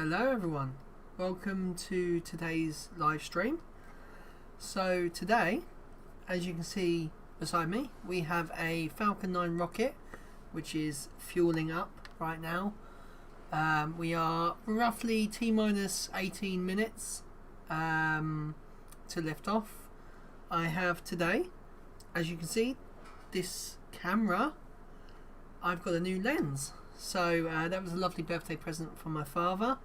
Hello everyone, welcome to today's live stream. So today, as you can see beside me, we have a Falcon 9 rocket which is fueling up right now. We are roughly T-minus 18 minutes to lift off. I have today, as you can see, this camera, I've got a new lens. So that was a lovely birthday present from my father,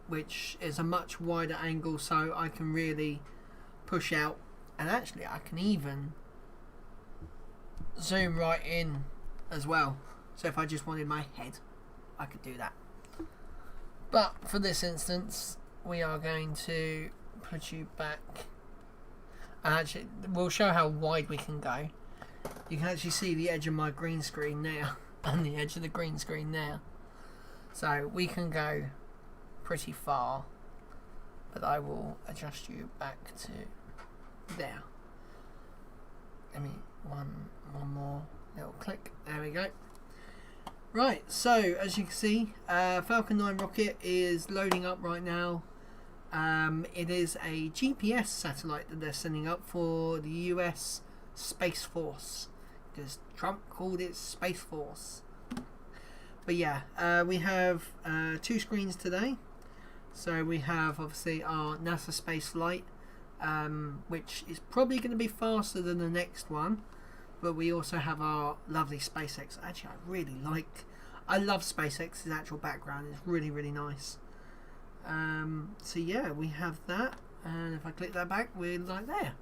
which is a much wider angle, so I can really push out, and actually I can even zoom right in as well. So if I just wanted my head, I could do that. But for this instance, we are going to put you back, and actually we'll show how wide we can go. You can actually see the edge of my green screen now and the edge of the green screen there. So we can go pretty far, but I will adjust you back to there. Let me one more little click. There we go. Right, so as you can see, Falcon 9 rocket is loading up right now. It is a GPS satellite that they're sending up for the US Space Force, because Trump called it Space Force. But yeah, we have two screens today. So we have obviously our NASA space flight, which is probably going to be faster than the next one, but we also have our lovely SpaceX. Actually, I love SpaceX's actual background. It's really nice. So yeah, we have that, and if I click that back, we're like there.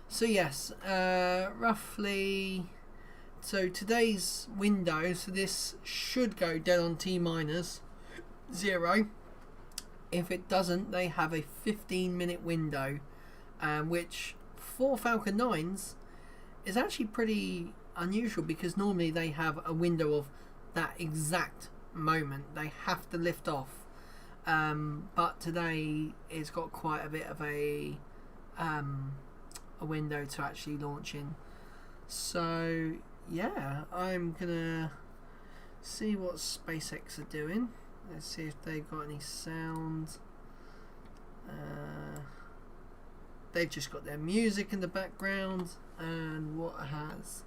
So yes, roughly, so today's window, so this should go dead on T-minus 0. If it doesn't, they have a 15-minute window, which for Falcon 9s is actually pretty unusual, because normally they have a window of that exact moment. They have to lift off, but today it's got quite a bit of a window to actually launch in. So yeah, I'm gonna see what SpaceX are doing. Let's see if they've got any sound. They've just got their music in the background, and what has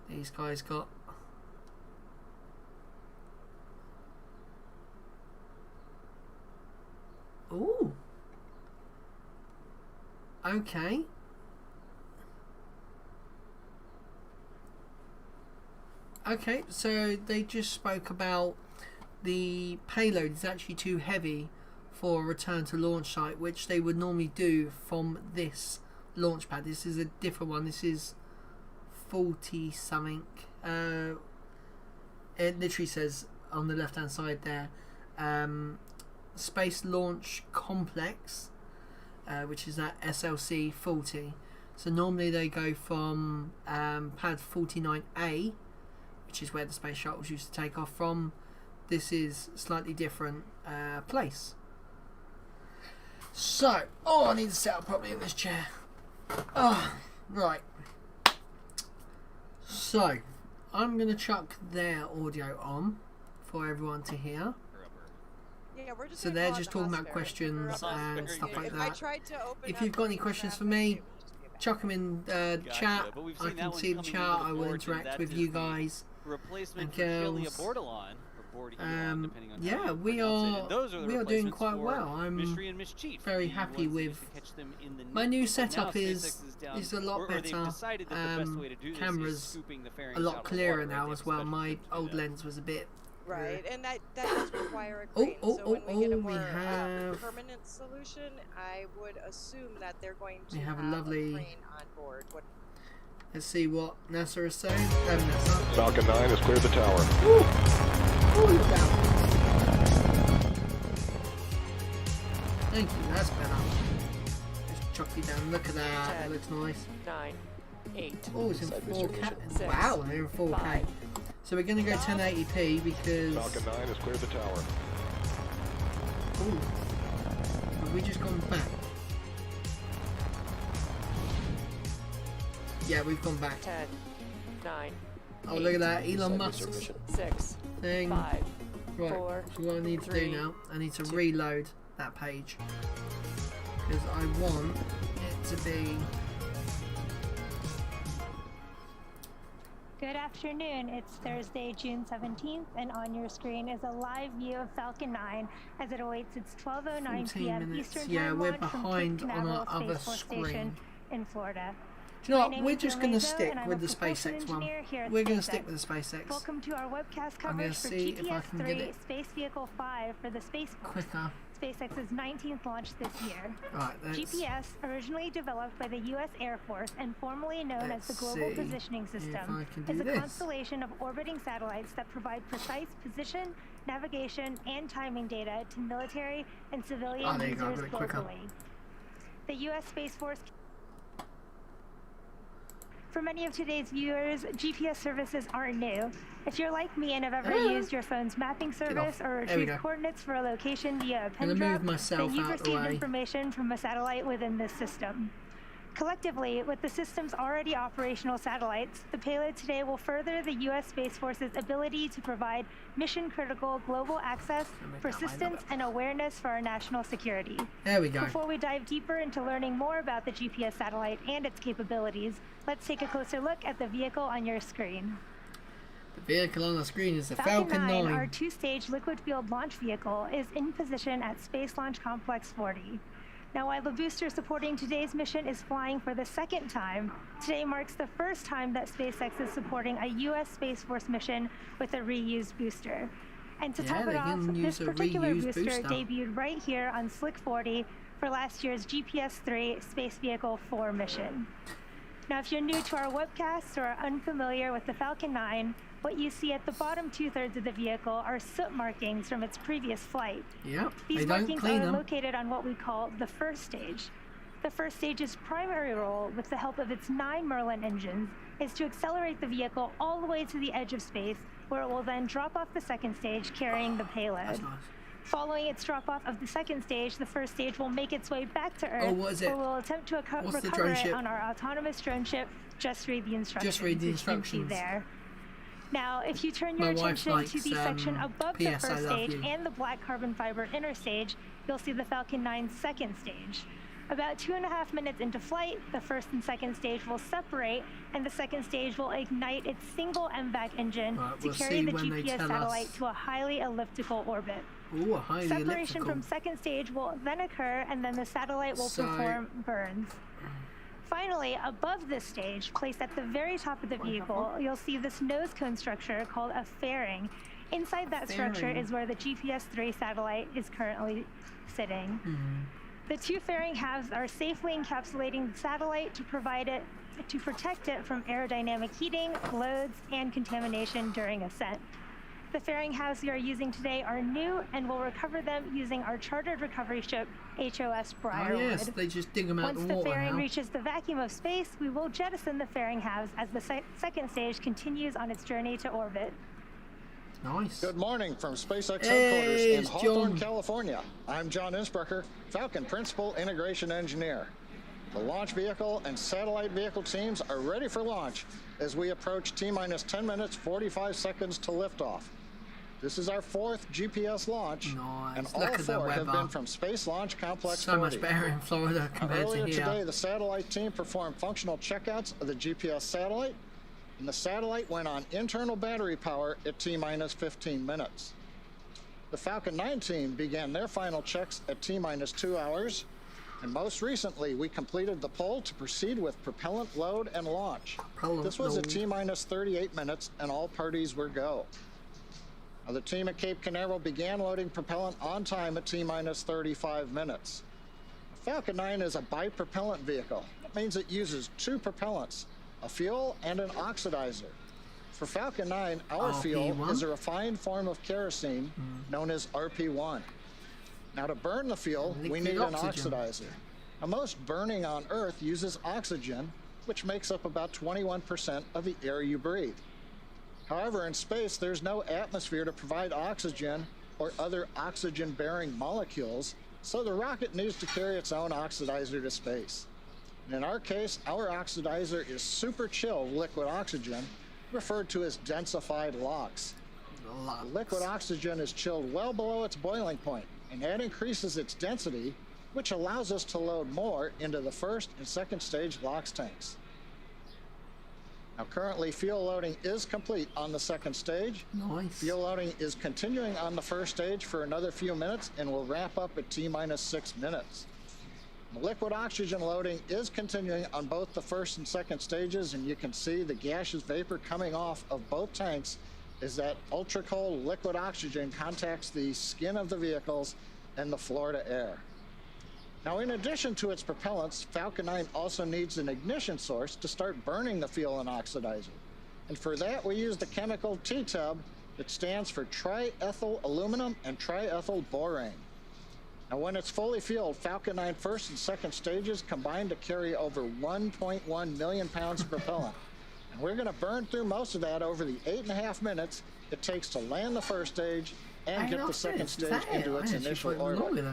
these guys got? Ooh, okay. Okay, so they just spoke about the payload is actually too heavy for a return to launch site, which they would normally do from this launch pad. This is a different one. This is 40 something. It literally says on the left hand side there, Space Launch Complex, which is at SLC 40. So normally they go from pad 49A, which is where the space shuttles used to take off from. This is slightly different place. So, I need to sit up properly in this chair. Right. So, I'm going to chuck their audio on for everyone to hear. Yeah, we're just so they're just talking about questions and stuff like that. If you've got any questions for me, chuck them in the chat. I can see the chat. I will interact with you guys and girls. Yeah, we are doing quite well. I'm very happy with my new setup. Is a lot better. Camera's a lot clearer now as well. My old lens was a bit. Right, and that does require a crane. So when we get a more permanent solution, I would assume that they're going to have a lovely crane on board. Let's see what NASA is saying. Falcon 9 has cleared the tower. Ooh, look out. Thank you, that's better. Just chuck you down. Look at that. 10, that looks nice. 9, 8. Oh, it's in 4K. 6, wow, they're in 4K. 5. So we're going to go 1080p because. Falcon 9 has cleared the tower. Ooh. Have we just gone back? Yeah, we've gone back. 10, 9. Oh, look at that. Elon Musk. 6, thing. 5, Right, 4, so what I need to do 3, now, I need to 2. reload that page. Because I want it to be... Good afternoon. It's Thursday, June 17th, and on your screen is a live view of Falcon 9 as it awaits its 12:09 p.m. minutes. Eastern Yeah, Time we're launch from behind Cape on Canaveral our other Space Force screen. Station in Florida. Do you know My what? name We're is just going to Lorenzo, stick and I'm with a the propulsion SpaceX one. engineer here at We're going to SpaceX. stick with the SpaceX. Welcome to our webcast I'm gonna coverage for see if I can get GPS-3 it Space Vehicle 5 for the Space Force. Quicker. SpaceX's 19th launch this year. Right, let's... GPS, originally developed by the U.S. Air Force and formerly known as the Global Positioning System, is a constellation of orbiting satellites that provide precise position, navigation, and timing data to military and civilian users globally. The U.S. Space Force... For many of today's viewers, GPS services aren't new. If you're like me and have ever used your phone's mapping service or retrieved coordinates for a location via a pen drop, then you've received information from a satellite within this system. Collectively, with the system's already operational satellites, the payload today will further the U.S. Space Force's ability to provide mission-critical global access, persistence, and awareness for our national security. There we go. Before we dive deeper into learning more about the GPS satellite and its capabilities, let's take a closer look at the vehicle on your screen. The vehicle on the screen is the Falcon 9, our two-stage liquid-fueled launch vehicle, is in position at Space Launch Complex 40. Now, while the booster supporting today's mission is flying for the second time, today marks the first time that SpaceX is supporting a U.S. Space Force mission with a reused booster. And to top it off, this particular booster debuted right here on Slick 40 for last year's GPS-3 Space Vehicle 4 mission. Now, if you're new to our webcast or are unfamiliar with the Falcon 9, what you see at the bottom two-thirds of the vehicle are soot markings from its previous flight. Yep, These markings are located on what we call the first stage. The first stage's primary role, with the help of its 9 Merlin engines, is to accelerate the vehicle all the way to the edge of space, where it will then drop off the second stage carrying the payload. That's nice. Following its drop-off of the second stage, the first stage will make its way back to Earth, where we'll attempt to recover it on our autonomous drone ship. Just read the instructions. Just read the instructions. There. Now, if you turn your attention to the section above the first stage and the black carbon fiber inner stage, you'll see the Falcon 9's second stage. About 2.5 minutes into flight, the first and second stage will separate, and the second stage will ignite its single MVAC engine to carry the GPS satellite to a highly elliptical orbit. Ooh, a highly Separation from second stage will then occur, and then the satellite will perform burns. Finally, above this stage, placed at the very top of the vehicle, you'll see this nose cone structure called a fairing. Inside that structure is where the GPS-3 satellite is currently sitting. The 2 fairing halves are safely encapsulating the satellite to protect it from aerodynamic heating, loads, and contamination during ascent. The fairing halves we are using today are new, and we'll recover them using our chartered recovery ship, HOS Briarwood. Oh yes, they just dig them out the water. Once the fairing reaches the vacuum of space, we will jettison the fairing halves as the second stage continues on its journey to orbit. Nice. Good morning from SpaceX headquarters in Hawthorne, California. I'm John Innsbrucker, Falcon Principal Integration Engineer. The launch vehicle and satellite vehicle teams are ready for launch as we approach T-minus 10 minutes, 45 seconds to liftoff. This is our 4th GPS launch, and all 4 have been from Space Launch Complex 40. So much better in Florida compared to here. Earlier today, the satellite team performed functional checkouts of the GPS satellite, and the satellite went on internal battery power at T-minus 15 minutes. The Falcon 9 team began their final checks at T-minus 2 hours, and most recently, we completed the pull to proceed with propellant load and launch. This was at T-minus 38 minutes, and all parties were go. Now, the team at Cape Canaveral began loading propellant on time at T-minus 35 minutes. The Falcon 9 is a bipropellant vehicle. That means it uses 2 propellants, a fuel and an oxidizer. For Falcon 9, our fuel is a refined form of kerosene known as RP1. Now, to burn the fuel, we need an oxidizer. Now, most burning on Earth uses oxygen, which makes up about 21% of the air you breathe. However, in space, there's no atmosphere to provide oxygen or other oxygen-bearing molecules, so the rocket needs to carry its own oxidizer to space. And in our case, our oxidizer is super chill liquid oxygen, referred to as densified LOX. lots. Liquid oxygen is chilled well below its boiling point, and that increases its density, which allows us to load more into the first and second stage LOX tanks. Now currently fuel loading is complete on the second stage. Nice. Fuel loading is continuing on the first stage for another few minutes and will wrap up at T-minus 6 minutes. Liquid oxygen loading is continuing on both the first and second stages, and you can see the gaseous vapor coming off of both tanks as that ultra cold liquid oxygen contacts the skin of the vehicles and the floor to air. Now, in addition to its propellants, Falcon 9 also needs an ignition source to start burning the fuel and oxidizer. And for that, we use the chemical T-tub that stands for triethyl aluminum and triethyl borane. Now, when it's fully fueled, Falcon 9 first and second stages combine to carry over 1.1 million pounds of propellant. And we're going to burn through most of that over the 8.5 minutes it takes to land the first stage and get the second stage into its initial orbit.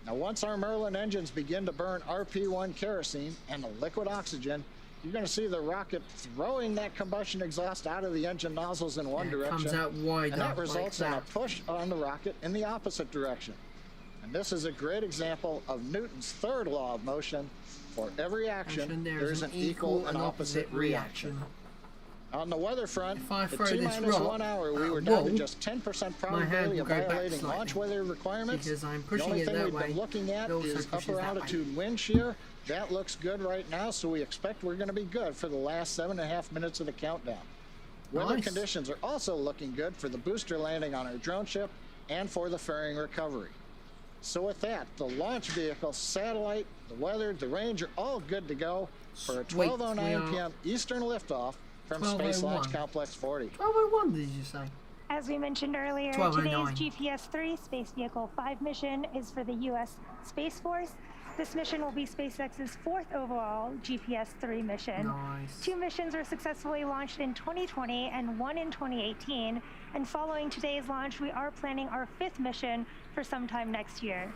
Now, once our Merlin engines begin to burn RP1 kerosene and the liquid oxygen, you're going to see the rocket throwing that combustion exhaust out of the engine nozzles in one direction. Comes out wide, and that results in a push on the rocket in the opposite direction. And this is a great example of Newton's third law of motion. For every action, there's an equal and opposite reaction. On the weather front, at T-minus 1 hour, we were down to just 10% probability of violating launch weather requirements. Because I'm the pushing only it thing that we've way. been looking at is upper altitude wind shear. That looks good right now, so we expect we're going to be good for the last 7.5 minutes of the countdown. Weather conditions are also looking good for the booster landing on our drone ship and for the fairing recovery. So with that, the launch vehicle, satellite, the weather, the range are all good to go for a 12:09 p.m. Eastern liftoff from Space Launch Complex 40. 12:01, did you say? As we mentioned earlier, today's GPS-3 Space Vehicle 5 mission is for the U.S. Space Force. This mission will be SpaceX's 4th overall GPS-3 mission. Nice. 2 missions were successfully launched in 2020 and 1 in 2018. And following today's launch, we are planning our 5th mission for sometime next year.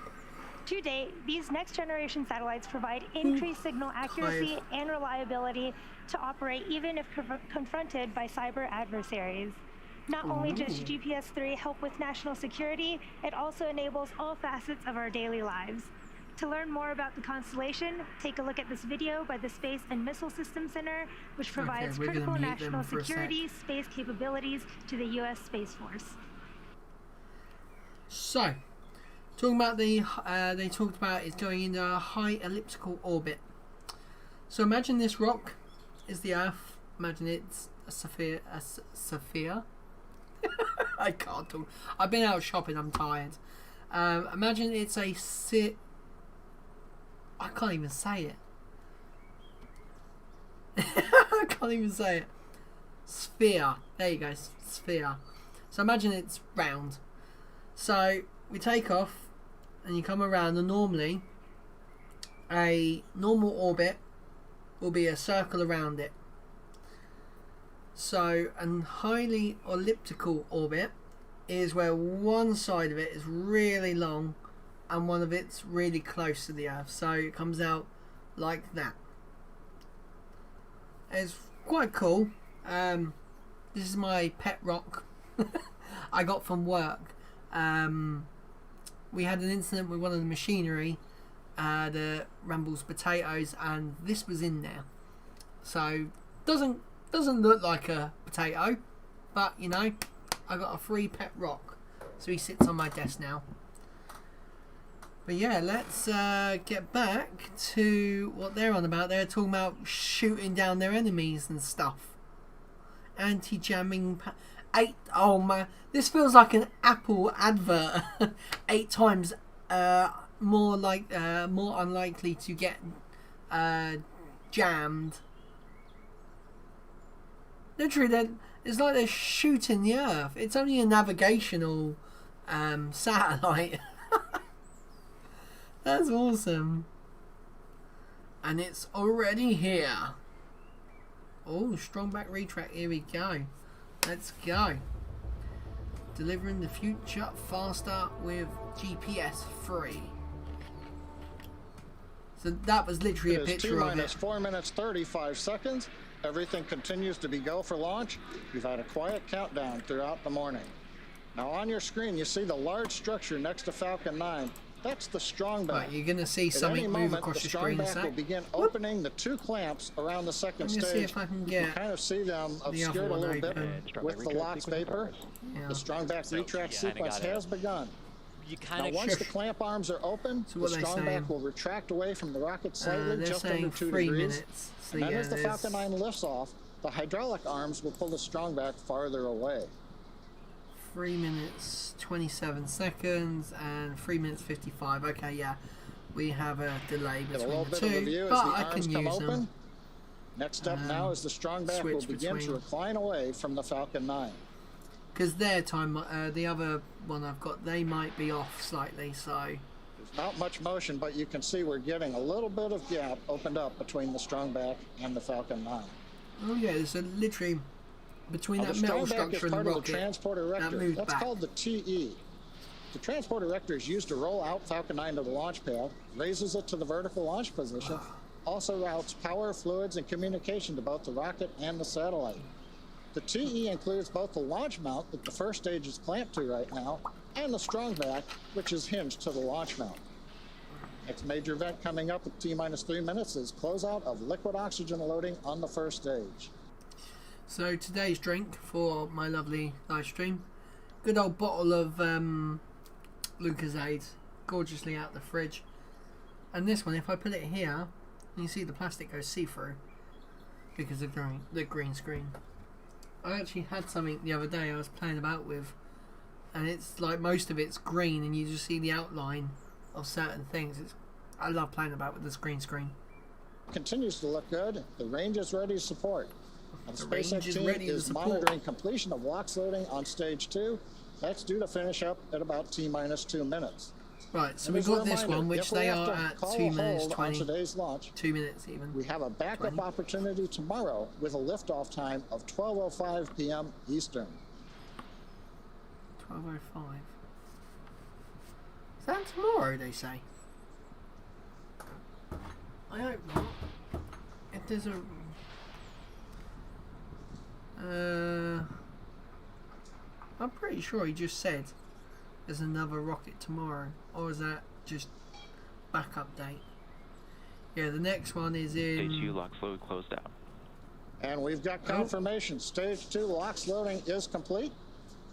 To date, these next-generation satellites provide increased signal accuracy and reliability to operate even if confronted by cyber adversaries. Not only does GPS-3 help with national security, it also enables all facets of our daily lives. To learn more about the constellation, take a look at this video by the Space and Missile Systems Center, which provides critical national security space capabilities to the U.S. Space Force. So, talking about they talked about it's going into a high elliptical orbit. So imagine this rock is the Earth. Imagine it's a sphere. I can't talk. I've been out shopping. I'm tired. Imagine it's a I can't even say it. I can't even say it. Sphere. There you go. Sphere. So imagine it's round. So we take off and you come around, and normally a normal orbit will be a circle around it. So a highly elliptical orbit is where one side of it is really long and one of it's really close to the Earth. So it comes out like that. It's quite cool. This is my pet rock I got from work. We had an incident with one of the machinery that rambles potatoes, and this was in there. So doesn't look like a potato, but you know, I got a free pet rock, so he sits on my desk now. But yeah, let's get back to what they're on about. They're talking about shooting down their enemies and stuff. Anti-jamming. Oh man, this feels like an Apple advert. 8 times more unlikely to get jammed. Literally, it's like they're shooting the Earth. It's only a navigational satellite. That's awesome. And it's already here. Oh, strong back retract. Here we go. Let's go. Delivering the future faster with GPS 3. So that was literally a picture of it. It's 4 minutes 35 seconds. Everything continues to be go for launch. We've had a quiet countdown throughout the morning. Now on your screen, you see the large structure next to Falcon 9. That's the strong back. Right, you're going to see something move across your screen. The strong back will begin opening the 2 clamps around the second stage. See if I can get you kind of see them obscured a little bit with the LOX vapor. Yeah. The strong back retract sequence has begun. Now, once the clamp arms are open, the strong back will retract away from the rocket slightly, just under 2 degrees. Minutes. So and then as the Falcon 9 lifts off, the hydraulic arms will pull the strong back farther away. 3 minutes 27 seconds and 3 minutes 55. Okay, yeah, we have a delay between the two, but I can use them. Next up now is the strong back will begin to recline away from the Falcon 9. Because their time, the other one I've got, they might be off slightly, so... There's not much motion, but you can see we're getting a little bit of gap opened up between the strong back and the Falcon 9. Oh yeah, there's literally between that metal structure and the rocket, the transport erector. That's back. Called the TE. The transport erector is used to roll out Falcon 9 to the launch pad, raises it to the vertical launch position, also routes power, fluids, and communication to both the rocket and the satellite. The TE includes both the launch mount that the first stage is clamped to right now, and the strong back, which is hinged to the launch mount. Next major event coming up at T-minus 3 minutes is closeout of liquid oxygen loading on the first stage. So today's drink for my lovely live stream, good old bottle of Lucozade, gorgeously out the fridge. And this one, if I put it here, you see the plastic goes see-through because of the green screen. I actually had something the other day I was playing about with, and it's like most of it's green and you just see the outline of certain things. I love playing about with this green screen. Continues to look good. The range is ready to support. And the SpaceX team is monitoring completion of LOX loading on stage 2. That's due to finish up at about T-minus 2 minutes. Right, so we've got this one, which they are at 2 minutes 20. Today's launch, 2 minutes even. We have a backup opportunity tomorrow with a liftoff time of 12:05 p.m. Eastern. 12:05. Is that tomorrow, they say? I hope not. If there's a... I'm pretty sure he just said there's another rocket tomorrow. Or is that just backup date? Yeah, the next one is in... Stage 2 LOX load closed out. And we've got confirmation. Stage 2 LOX loading is complete.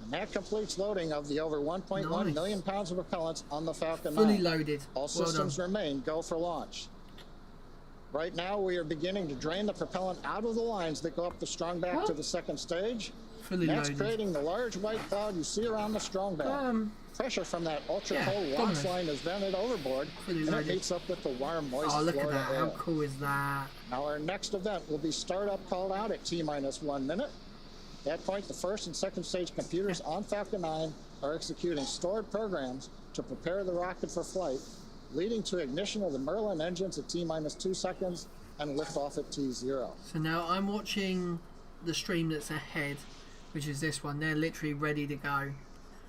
And that completes loading of the over 1.1 million pounds of propellants on the Falcon 9. Fully loaded. All systems remain go for launch. Right now, we are beginning to drain the propellant out of the lines that go up the strong back to the second stage. Fully That's loaded. creating the large white cloud you see around the strong back. Pressure from that ultra-cold LOX line is vented overboard, and it meets up with the warm, moist look Florida at that. air. How cool is that? Now, our next event will be startup called out at T-minus 1 minute. At that point, the first and second stage computers on Falcon 9 are executing stored programs to prepare the rocket for flight, leading to ignition of the Merlin engines at T-minus 2 seconds and liftoff at T0. So now I'm watching the stream that's ahead, which is this one. They're literally ready to go.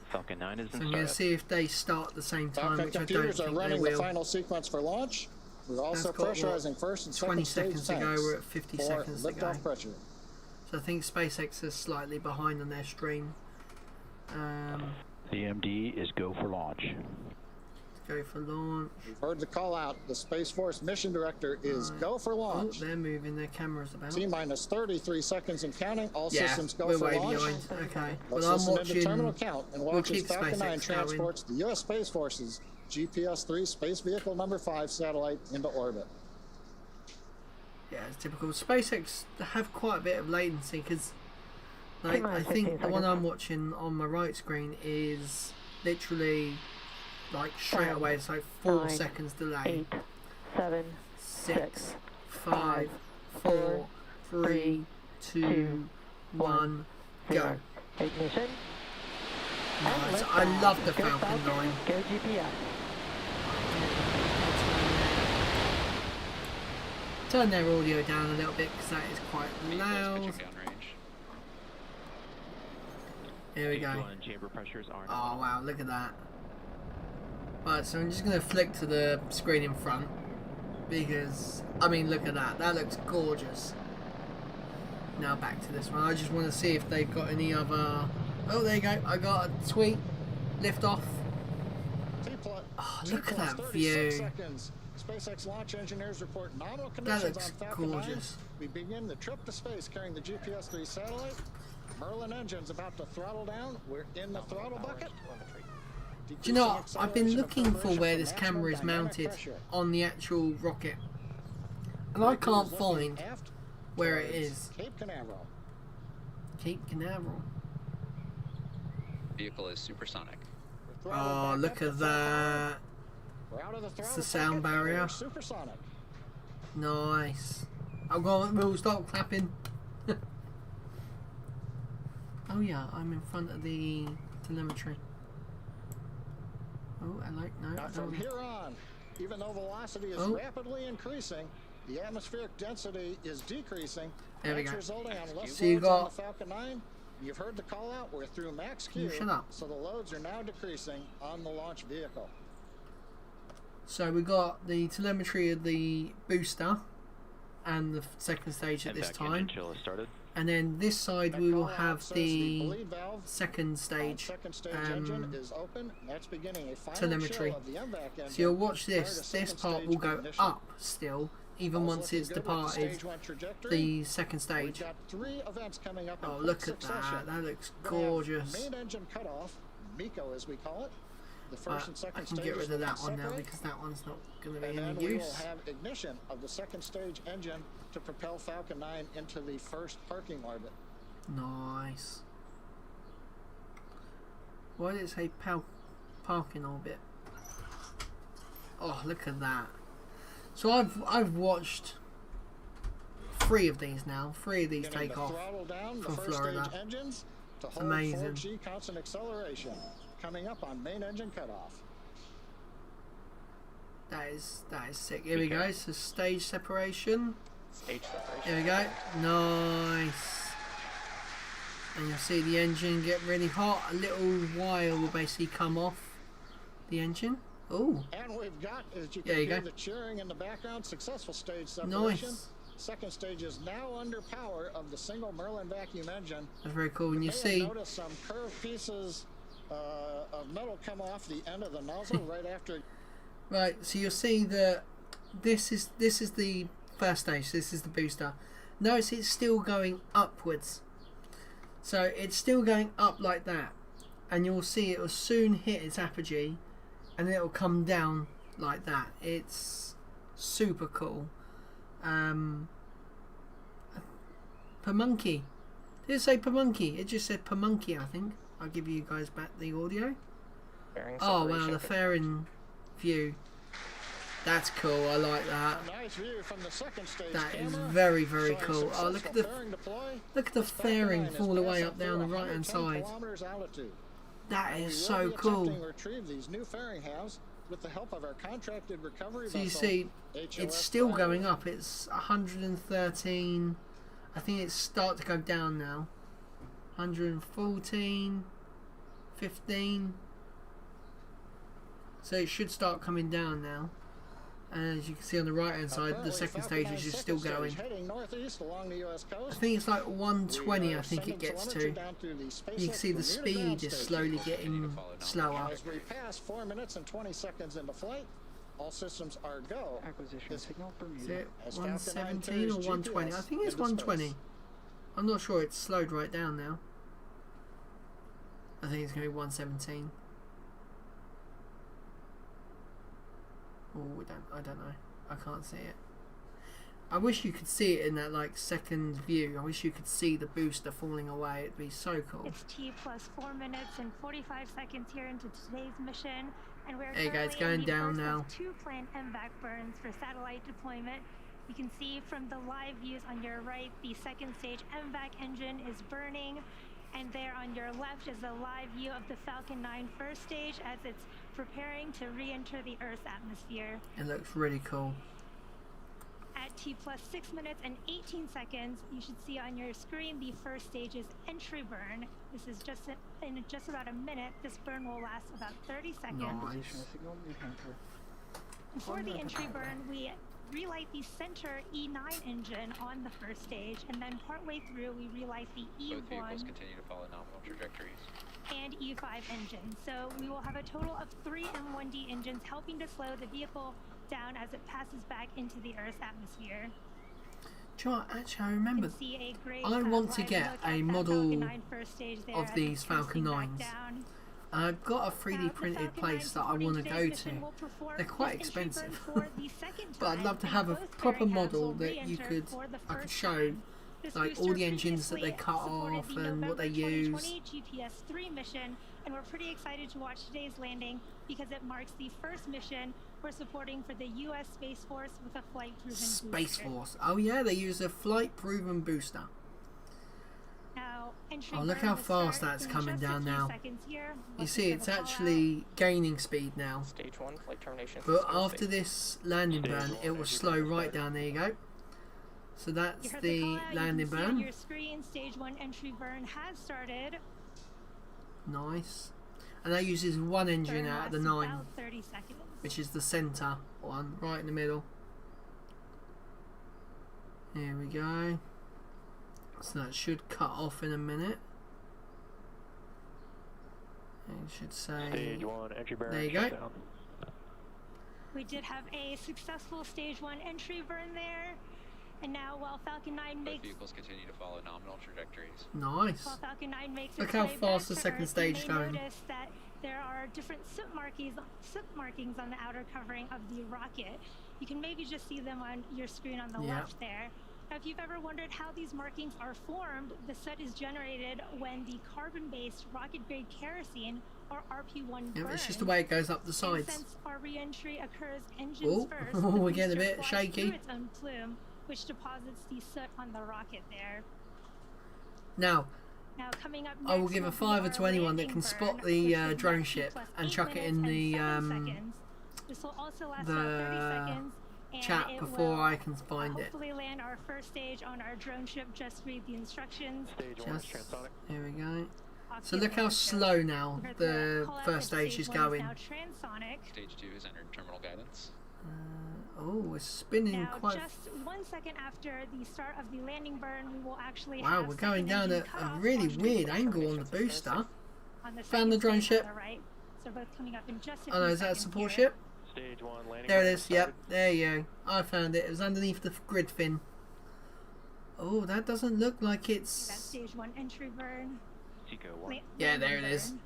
Falcon 9 is in So I'm going to see if they start at the same time, Falcon which I don't computers think are they running will. the final sequence for launch. We're also That's got, pressurizing first and 20 second seconds stage to go. tanks We're at 50 for seconds to go. liftoff pressure. So I think SpaceX is slightly behind on their stream. CMD is go for launch. Go for launch. We've heard the call out. The Space Force mission director is go for launch. Oh, they're moving their cameras about. T-minus 33 seconds and counting. All systems go we're for way launch. behind. Okay. Let's Well, I'm listen watching. into terminal count and watch as keep Falcon 9 SpaceX transports the U.S. Space Force's GPS-3 Space Vehicle number 5 satellite into orbit. Yeah, it's typical. SpaceX have quite a bit of latency because, like, I think the one I'm watching on my right screen is literally like straight away. It's like 4 seconds delay. 8, 7, 6, 5, 4, 3, 2, 1, go. Ignition. Nice. I love the Falcon 9. Go GPS. Turn their audio down a little bit because that is quite loud. Here we go. Chamber pressures are Oh wow, look at that. Right, so I'm just going to flick to the screen in front because, I mean, look at that. That looks gorgeous. Now back to this one. I just want to see if they've got any other Oh, there you go. I got a tweet. Lift off. Oh, look at that view. Seconds. SpaceX launch engineers report nominal conditions on Falcon 9. We begin the trip to space carrying the GPS-3 satellite. Merlin engine's about to throttle down. We're in the throttle bucket. Do you know what? I've been looking for where this camera is mounted on the actual rocket, and I can't find where it is. Cape Canaveral. Cape Canaveral. Vehicle is supersonic. Oh, look at that. It's the sound barrier. Supersonic. Nice. We'll start clapping. Oh yeah, I'm in front of the telemetry. Oh, From here on, even though velocity is rapidly increasing, the atmospheric density is decreasing. There we go. Resulting on less So you loads on got. the Falcon 9. You've heard the call out. We're through max Q. Shut up. So the loads are now decreasing on the launch vehicle. So we got the telemetry of the booster and the second stage at this time. And then this side we will have the second stage telemetry. So you'll watch this. This part will go up still, even once it's departed the second stage. Oh, look at that. That looks gorgeous. Main engine cutoff, MECO as we call it. The first and second I can get rid of that one now because that one's not going to be any use. We will have ignition of the second stage engine to propel Falcon 9 into the first parking orbit. Nice. Why did it say parking orbit? Oh, look at that. So I've watched 3 of these now. 3 of these take off from Florida. It's amazing. 4G constant acceleration. Coming up on main engine cutoff. That is sick. Here we go. So stage separation. Here we go. Nice. And you'll see the engine get really hot. A little while will basically come off the engine. Oh. And we've got, as you can hear, the cheering in the background. Successful stage separation. Nice. Second stage is now under power of the single Merlin vacuum engine. That's very cool. And you see. Notice some curved pieces of metal come off the end of the nozzle right after. Right, so you'll see that this is the first stage. This is the booster. Notice it's still going upwards. So it's still going up like that, and you'll see it will soon hit its apogee, and then it will come down like that. It's super cool. Pamunkey. Did it say Pamunkey? It just said Pamunkey, I think. I'll give you guys back the audio. Oh wow, the fairing view. That's cool. I like that. Nice view from the second stage that camera. Is very, very cool. Oh, look at the fairing fall away up down the right hand side. That is so cool. Retrieve these new fairing halves with the help of our contracted recovery so you see, it's still going up. It's 113. I think it's starting to go down now. 114, 15. So it should start coming down now. And as you can see on the right hand side, the second stage is just still going. I think it's like 120, I think it gets to. You can see the speed is slowly getting slower. As we pass 4 minutes and 20 seconds into flight, all systems are go. Acquisition signal Bermuda. Is it 117 or 120? I think it's 120. I'm not sure, it's slowed right down now. I think it's going to be 117. Oh, I don't know. I can't see it. I wish you could see it in that like second view. I wish you could see the booster falling away. It'd be so cool. It's T plus 4 minutes and 45 seconds here into today's mission, and we're there you go. It's going down now. 2 planned MVAC burns for satellite deployment. You can see from the live views on your right, the second stage MVAC engine is burning, and there on your left is a live view of the Falcon 9 first stage as it's preparing to re-enter the Earth's atmosphere. It looks really cool. At T plus 6 minutes and 18 seconds, you should see on your screen the first stage's entry burn. This is in just about a minute. This burn will last about 30 seconds. Nice. Before the entry burn, we relight the center E9 engine on the first stage, and then partway through we relight the E1 Both vehicles continue to follow nominal trajectories. and E5 engines. So we will have a total of 3 M1D engines helping to slow the vehicle down as it passes back into the Earth's atmosphere. Do you know what? Actually, I remember. See a great, I want to live get look a at that model Falcon 9 first stage there of as these it's Falcon coasting back 9s. down. I've got a 3D The printed Falcon place 9 that I want to supporting go today's to. mission will perform They're quite this entry expensive. burn for the second But I'd time, love to and have a both proper pairing halves model will that you re-enter could for the I could first show time. This like all booster the engines that they previously cut supported off the and what they November use. 2020 GPS-3 mission, and we're pretty excited to watch today's landing because it marks the first mission we're supporting for the U.S. Space Force with a flight-proven Space booster. Force. Oh yeah, they use a flight proven booster. Now, entry Oh, look burn how will fast start that's in coming just a down few now. seconds here. You Let's see, give it's a call out. actually gaining speed now. Stage 1, flight termination. But after this landing burn, it will slow right down. There you go. So You that's heard the call out. landing You can see on burn. your screen, stage 1 entry burn has started. Nice. And that uses one engine Burn out of the lasts 9, about 30 seconds. which is the centre one, right in the middle. Here we go. So that should cut off in a minute. It should say. Stage 1, entry burn. There you go. shutdown. We did have a successful stage 1 entry burn there. And now while Falcon 9 Both makes vehicles continue to follow nominal trajectories. Nice. While Falcon 9 makes Look its how way fast back the to second Earth, stage you may going. notice that there are different soot markings on the outer covering of the rocket. You can maybe just see them on your screen on the Yeah. left there. Now, if you've ever wondered how these markings are formed, the soot is generated when the carbon-based rocket-grade kerosene, or RP1, Yep, burns. it's just the way it goes up the And sides. since our re-entry occurs engines Oh, first, we're the getting a booster bit flies shaky. through its own plume, which deposits the soot on the rocket there. Now, Now coming up I will next give a will be fiver our to anyone that landing can burn, spot which the will drone last ship plus and 8 chuck it in minutes the and 7 seconds. This will also last about 30 seconds. And chat it before will I can find it. hopefully land our first stage on our drone ship. Just read the instructions. Stage 1 is Just transonic. here we go. Off So you look go, how so slow now you heard the call out first that stage is 1 going. now transonic. Stage 2 has entered terminal guidance. Oh, it's spinning Now, quite. just 1 second after the start of the landing burn, we will actually Wow, have we're going second down engine a cutoff really on weird angle on the booster. on the Found the second drone stage ship. on the right. So both coming up in just a Oh no, few is that a seconds support here. ship? Stage 1, landing There it burn is. Yep, started. there you go. I found it. It was underneath the grid fin. Oh, that doesn't look like That's it's. stage 1 entry burn. Seco 1. Yeah, there landing it is. burn.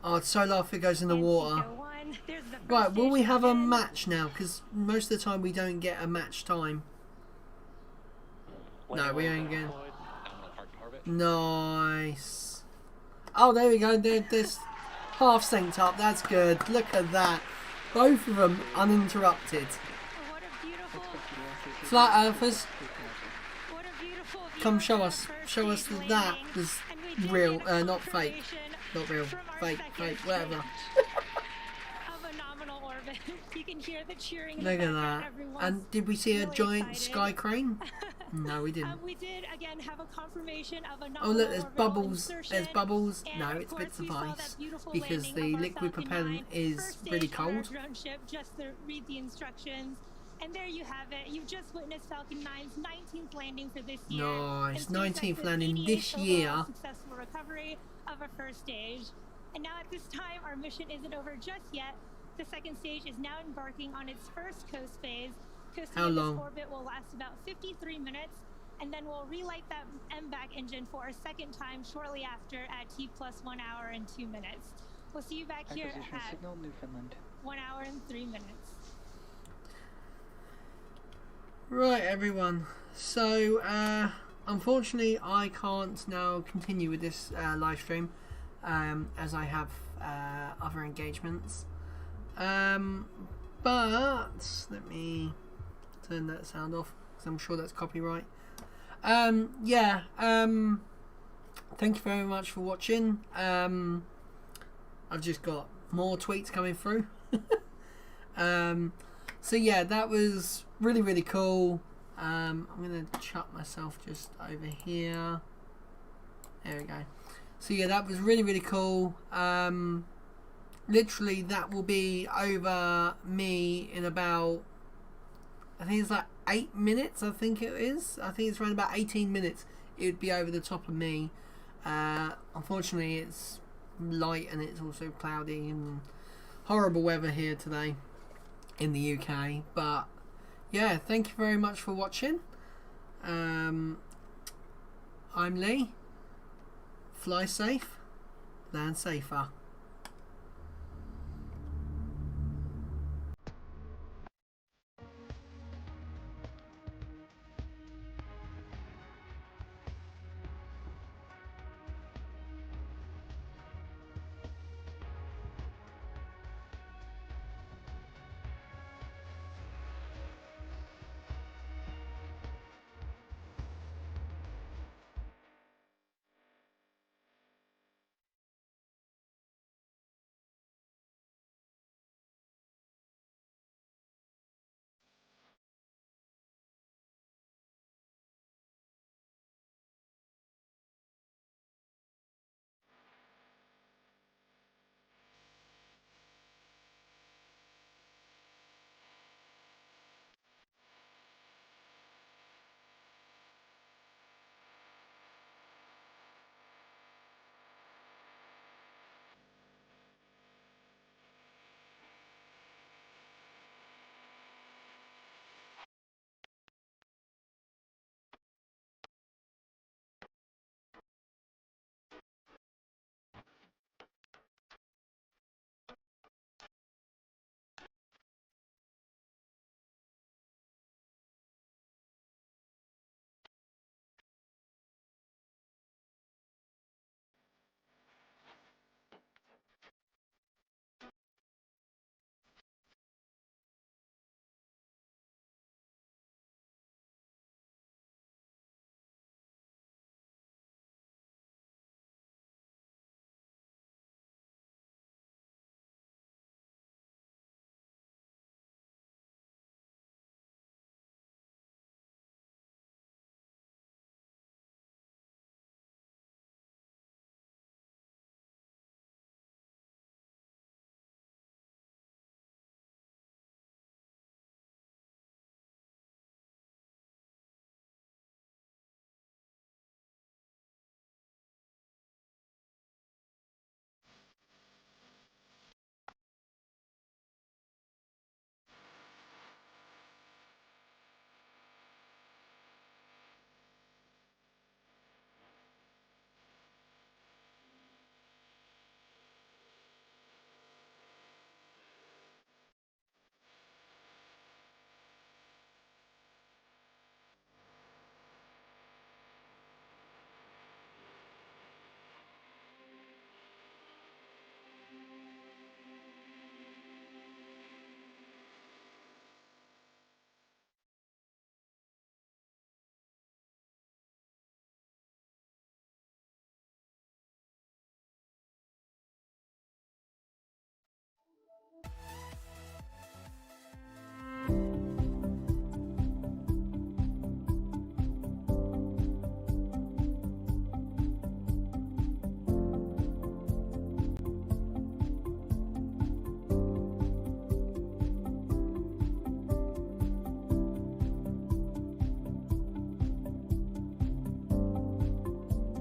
Oh, it's so low if it goes in the And water. Seco 1. There's the first Right, will we stage have a again. match now? Because most of the time we don't get a match time. No, we ain't getting. Nominal park orbit. Nice. Oh, there we go. There's half synced up. That's good. Look at that. Both of them uninterrupted. What a beautiful, Flat Earthers, what a beautiful view come of show our us. first Show us stage that that landing. was And we did real, get a not fake. confirmation Not real. from our Fake, second fake, whatever. stage of a nominal orbit. You can hear the cheering in the Look at background. that. Everyone's And did we see a really giant excited. sky crane? No, we didn't. We did again have a confirmation of a Oh nominal look, there's orbital bubbles. There's insertion. bubbles. And No, of it's course, bits of we saw that ice beautiful because landing the of our liquid Falcon propellant 9 is first really stage on our cold. drone ship, just to read the instructions. And there you have it. You've just witnessed Falcon 9's 19th landing for this year. Nice, and 19th SpaceX's landing 88th this overall year. Successful recovery of a first stage. And now at this time, our mission isn't over just yet. The second stage is now embarking on its first coast phase. Coasting How in long? this orbit will last about 53 minutes, and then we'll relight that MVAC engine for a second time shortly after at T plus 1 hour and 2 minutes. We'll see you back here at signal Newfoundland. 1 hour and 3 minutes. Right, everyone. So, unfortunately, I can't now continue with this live stream as I have other engagements. But let me turn that sound off because I'm sure that's copyright. Yeah. Thank you very much for watching. I've just got more tweets coming through. So yeah, that was really cool. I'm gonna chuck myself just over here. There we go. So yeah, that was really cool. Literally, that will be over me in about I think it's like 8 minutes. I think it is. I think it's around about 18 minutes. It would be over the top of me. Unfortunately, it's light and it's also cloudy and horrible weather here today in the UK. But yeah, thank you very much for watching. I'm Lee. Fly safe, land safer.